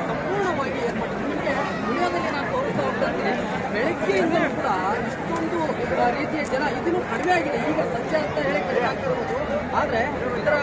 ಸಂಪೂರ್ಣವಾಗಿ ಏರ್ಪಟ್ಟಿದೆ. ನಿಮಗೆ ವಿಡಿಯೋದಲ್ಲಿ ನಾನು ತೋರಿಸ್ತಾ ಹೋಗ್ತೇನೆ, ಬೆಳಗ್ಗೆಯಿಂದಲೂ ಕೂಡ ಇಷ್ಟೊಂದು ರೀತಿಯ ಜನ ಇದನ್ನು ಕಡಿಮೆ ಆಗಿದೆ. ಈಗ ಸಂಜೆ ಅಂತ ಹೇಳಿ ಕಡಿಮೆ ಆಗ್ತಿರ್ಬೋದು, ಆದರೆ ಇದರ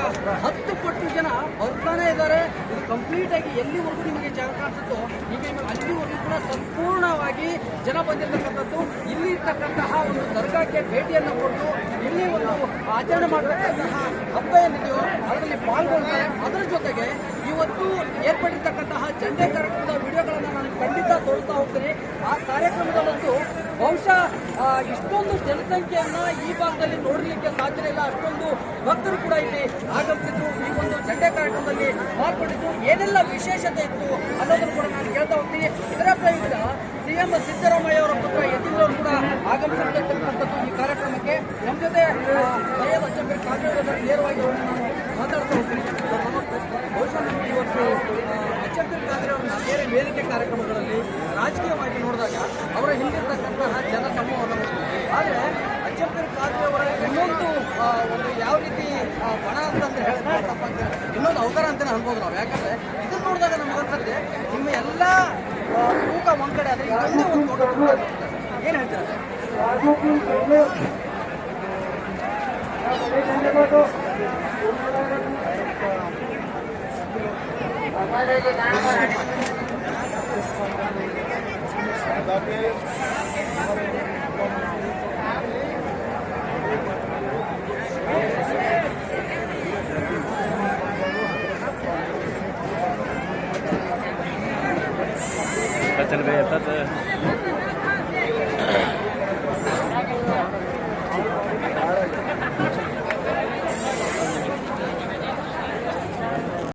10 ಪಟ್ಟು ಜನ ಬರ್ತಾನೆ ಇದ್ದಾರೆ. ಇದು ಕಂಪ್ಲೀಟ್ ಆಗಿ ಎಲ್ಲಿವರೆಗೂ ನಿಮಗೆ ಜಾಗ ಕಾಣಿಸುತ್ತೋ ಈಗ ಅಲ್ಲಿವರೆಗೂ ಕೂಡ ಸಂಪೂರ್ಣವಾಗಿ ಜನ ಬಂದಿರತಕ್ಕಂಥದ್ದು. ಇಲ್ಲಿ ಇರ್ತಕ್ಕಂತಹ ಒಂದು ದರ್ಗಾಕ್ಕೆ ಭೇಟಿಯನ್ನು ಕೊಟ್ಟು ಇಲ್ಲಿ ಒಂದು ಆಚರಣೆ ಮಾಡತಕ್ಕಂತಹ ಹಬ್ಬ ಏನಿದೆಯೋ ಅದರಲ್ಲಿ ಪಾಲ್ಗೊಳ್ತಾರೆ. ಅದರ ಜೊತೆಗೆ ಇವತ್ತು ಏರ್ಪಟ್ಟಿರ್ತಕ್ಕಂತಹ ಜಂಡೆ ಕಾರ್ಯಕ್ರಮದ ವಿಡಿಯೋಗಳನ್ನು ನಾನು ಖಂಡಿತ ತೋರಿಸ್ತಾ ಹೋಗ್ತೀನಿ. ಆ ಕಾರ್ಯಕ್ರಮದಲ್ಲಂತೂ ಬಹುಶಃ ಇಷ್ಟೊಂದು ಜನಸಂಖ್ಯೆಯನ್ನ ಈ ಭಾಗದಲ್ಲಿ ನೋಡಲಿಕ್ಕೆ ಸಾಧ್ಯ ಇಲ್ಲ. ಅಷ್ಟೊಂದು ಭಕ್ತರು ಕೂಡ ಇಲ್ಲಿ ಆಗಮಿಸಿದ್ರು, ಈ ಒಂದು ಜಂಡೆ ಕಾರ್ಯಕ್ರಮದಲ್ಲಿ ಪಾಲ್ಗೊಂಡಿದ್ದು. ಏನೆಲ್ಲ ವಿಶೇಷತೆ ಇತ್ತು ಅನ್ನೋದನ್ನು ಕೂಡ ನಾನು ಕೇಳ್ತಾ ಹೋಗ್ತೀನಿ. ಇದರ ಪ್ರಯುಕ್ತ ಸಿಎಂ ಸಿದ್ದರಾಮಯ್ಯ ಅವರ ಪುತ್ರ ಯತೀಂದ್ರ ಕೂಡ ಆಗಮಿಸಿರ್ತಕ್ಕಂಥದ್ದು ಈ ಕಾರ್ಯಕ್ರಮಕ್ಕೆ. ನಮ್ಮ ಜೊತೆ ಸೈಯದ್ ಅಜ್ಜಂಪೀರ್ ಖಾದ್ರಿ ಅವರು ನೇರವಾಗಿ ನಾನು ಮಾತಾಡ್ತಾ ಹೋಗ್ತೀನಿ. ನಮಸ್ತೆ. ಬಹುಶಃ ಇವತ್ತು ಅಜ್ಜಂಪೀರ್ ಖಾದ್ರಿ ಅವರ ಬೇರೆ ವೇದಿಕೆ ಕಾರ್ಯಕ್ರಮಗಳಲ್ಲಿ ರಾಜಕೀಯವಾಗಿ ನೋಡಿದಾಗ ಅವರ ಹಿಂದಿರ್ತಕ್ಕಂತಹ ಜನ ಸಮೂಹವನ್ನು ನೋಡ್ತೀವಿ. ಆದರೆ ಅಜ್ಜಂಪೀರ್ ಖಾದ್ರಿ ಅವರ ಇನ್ನೊಂದು ಒಂದು ಯಾವ ರೀತಿ ಬಣ ಅಂತಂದ್ರೆ ಹೇಳಿದ್ರೆ ಇನ್ನೊಂದು ಅವತಾರ ಅಂತಲೇ ಅನ್ಬೋದು ನಾವು. ಯಾಕಂದರೆ ಇದನ್ನು ನೋಡಿದಾಗ ನಮ್ಗೆ ಅನ್ಸುತ್ತೆ ನಿಮ್ಮ ಎಲ್ಲ ತೂಕ ಒಂದು ಕಡೆ ಆದರೆ ಇದೊಂದೇ ಒಂದು ದೊಡ್ಡ ಏನು ಹೇಳ್ತೀರಾ चल गए